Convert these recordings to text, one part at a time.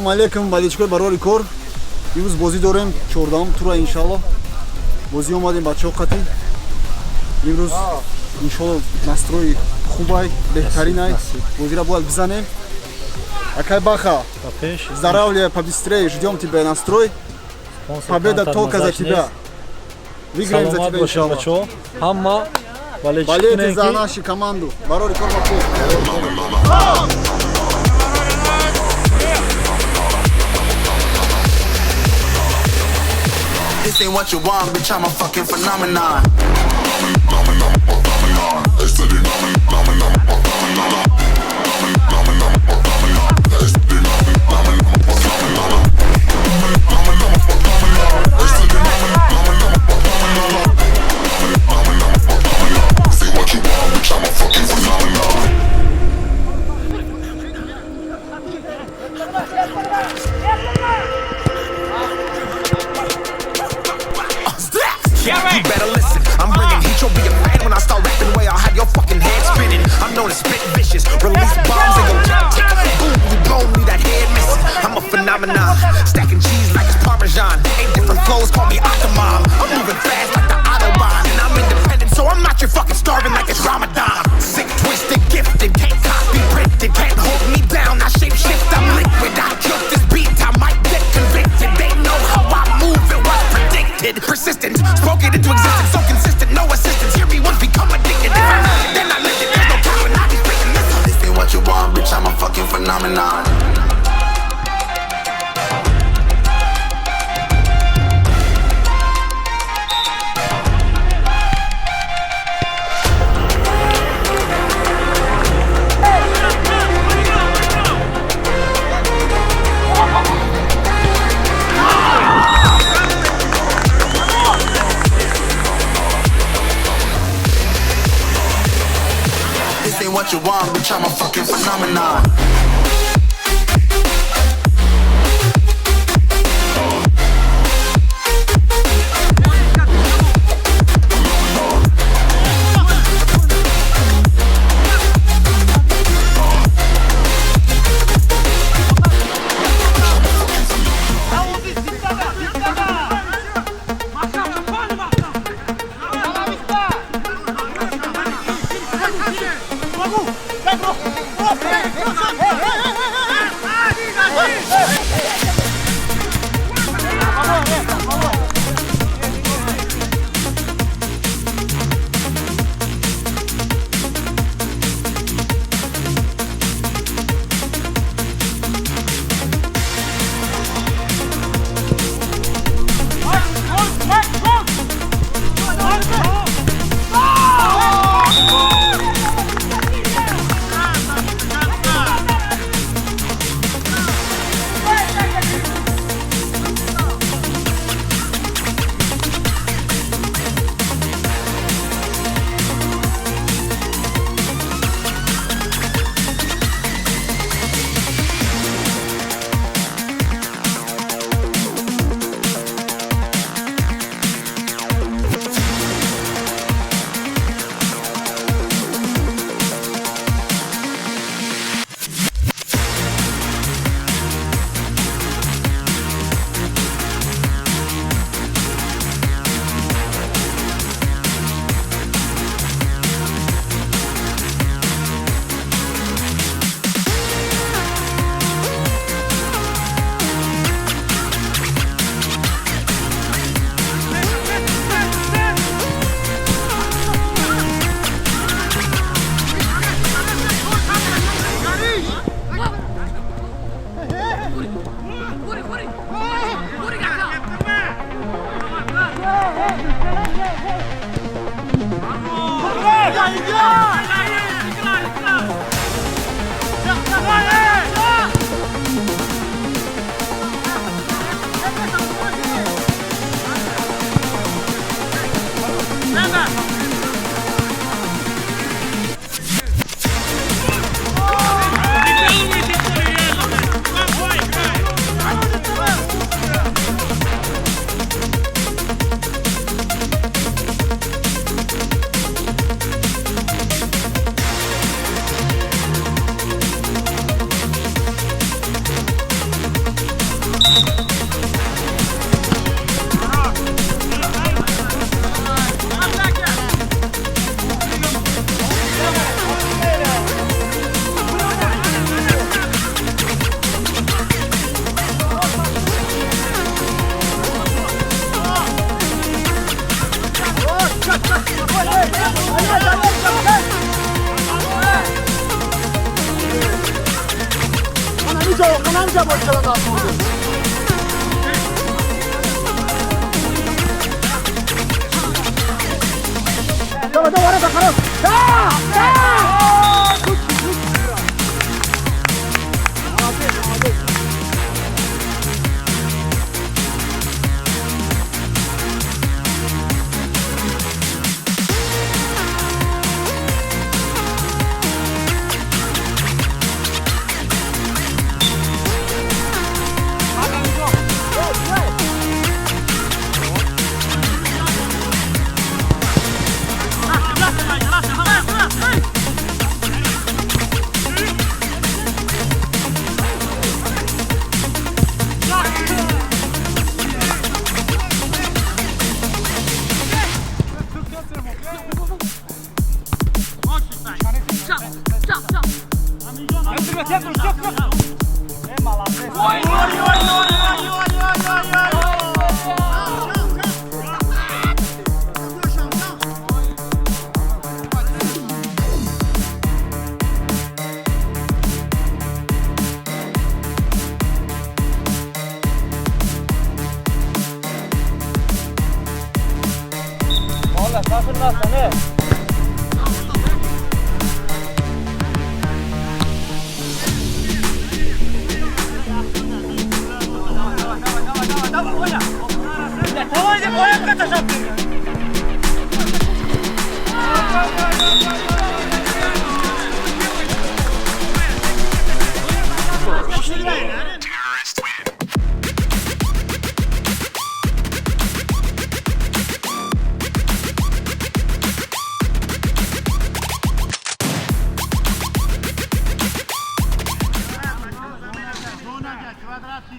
Салом алейкум, бадичкои барори кор. Имрӯз бозӣ дорем 14-ум тура иншаллоҳ. Бозӣ омадем бачаҳо қатӣ. Имрӯз иншаллоҳ настрои хубай, беҳтаринай. Бозира бояд бизанем. Акай Баха, здоровья побыстрее, ждем тебя настрой. Победа только за тебя. Выиграем за тебя иншаллоҳ. Ҳама болейте за нашу команду. Барори кор ба пул. This ain't what you want, bitch, I'm a fucking phenomenon. You better listen, I'm bringing heat, you'll be a fan when I start rapping away, I'll have your fucking head spinning. I'm known as spit vicious, release bombs and go tick, boom, you blow me, that head missing. I'm a phenomenon, stacking cheese like it's Parmesan. 8 different flows, call me Octomom. I'm moving fast like the Autobahn, and I'm independent, so I'm not your fucking starving like it's Ramadan. Sick, twisted, gifted, can't copy, printed, can't hold me down, I shape shift, I'm liquid, I killed this beat, I might get convicted. They know how I move, it was predicted, persistent, spoke it into existence, so consistent, no assistance. Hear me once, become addicted. If I live it, then I live it. There's no cap when I be spitting this. This ain't what you want, bitch. I'm a fucking phenomenon. This ain't what you want, bitch, I'm a fucking phenomenon. Vamos!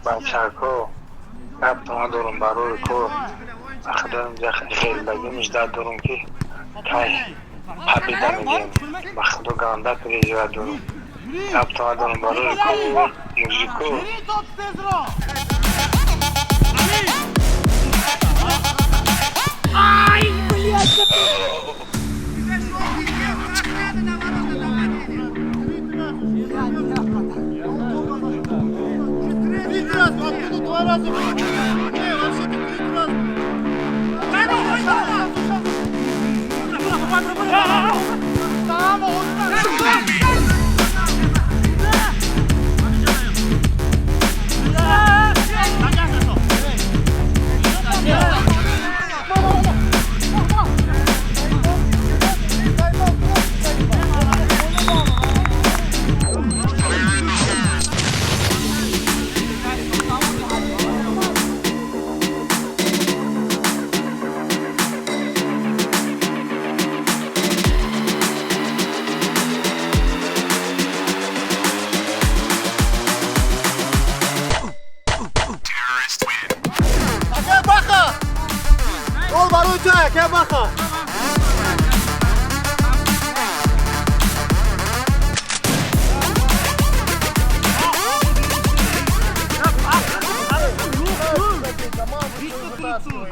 بچه‌ها رفتم دارم برای کار اخدام خیلی بگیمش دارم که تای حبیده میگیم بخدا گنده پریجه دارم رفتم دارم برای کار موزیکو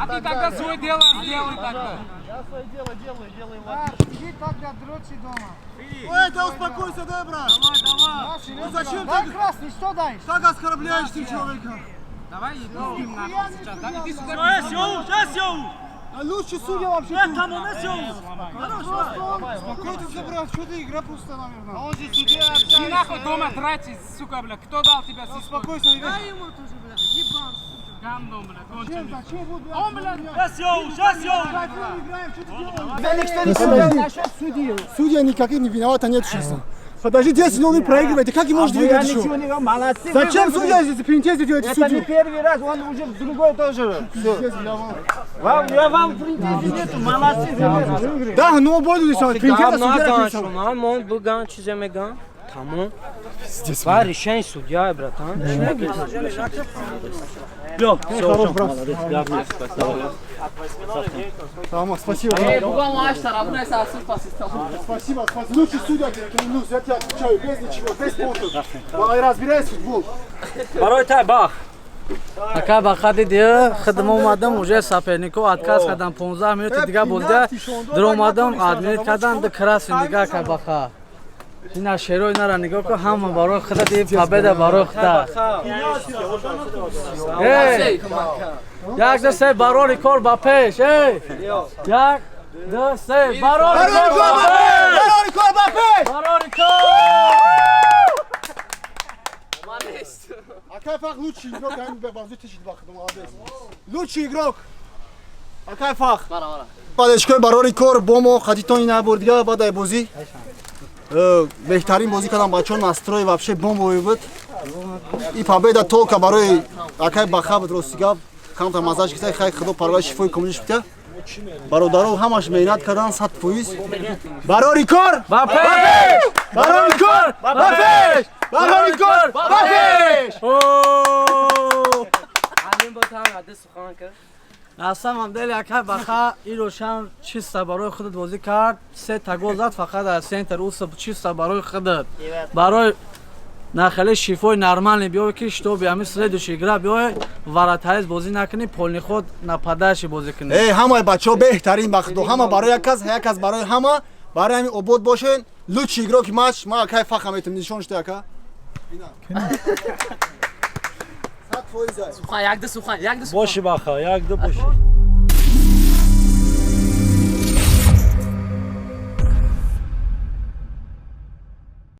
А ты тогда свое дело сделай тогда. Я свое дело делаю. Иди тогда дрочи дома. Ой, да успокойся, да, брат? Давай, Ну зачем дай ты красный, что даешь? так оскорбляешь ты человека? Давай едем нахуй сейчас. Да иди сюда. А лучше судья вообще тут. Успокойтесь, брат, что ты игра просто, наверное. А он же судья Иди общается. нахуй дома драться, сука, бля. Кто дал тебя сиську? Успокойся, ребят. Гандон, бля, конченый. Зачем вот, блядь? Он, бля, Играем, что ты делаешь? Насчет судьи. Судья никаких не виновата, нет честно. Подожди, 10-0 проигрываете, как и может Я выиграть ничего еще? не говорю, молодцы. Зачем судья здесь принтезе делаете Это не судью? первый раз, он уже в другой тоже. Я вам принтезе нету, молодцы, ребята. Да, ну буду здесь, принтезе судья Gamla написал. şuna, mon bu gan çizeme gan. Tamam. Var решение судья, братан. Yok, Хорош, брат. Tamam, спасибо. Другому аж тарабу не сасу пасистам. Спасибо, спасибо. Лучший судья, клянусь, я тебя отвечаю, без ничего, без понтов. Я разбираюсь в футбол. برای تا باخ. Ака ба хади дига хидм омадам уже сапернико отказ кардам 15 минути дига бозда дар омадам админит кардан да краsin дига ака баха ина шерои нара нигоҳ кун ҳама барои худа ди победа барои худа як ду се барори кор ба пеш як ду се барори кор ба пеш барори кор Акайфах лучший игрок, я не базу тишит бахт, молодец. Лучший игрок. Акайфах. Падешкой барори кор бомо хатитони набурдига бадай бози. Бехтарин бози кардам бачон настрой вообще бомбовый буд. И победа только барои Акай баха буд ростига. Камта мазаш китай хай худо парвай шифои комилиш битя. Бародаро ҳамаш меҳнат кардан 100%. Барори кор! ба пеш Барори кор! Ба пеш! Барори кор! Ба пеш! Алим ботам аде сухан кард. аз самам дели ака баха и рошан чиста барои худат бозӣ кард се та гол зад фақат аз сентр ус чиста барои худат барои нахали шифои нормални биёй ки штоби ами следующий игра биёй варатайз бозӣ накунӣ полни худ нападаши бозӣ кунӣ ҳамаи бачаҳо беҳтарин бахту ҳама барои як кас барои ҳама барои ҳамин обод бошен лучший игроки матч ма акай фаха метум нишон шуди ака Сухан, як ду сухан, як ду сухан. Боши баха, як ду боши.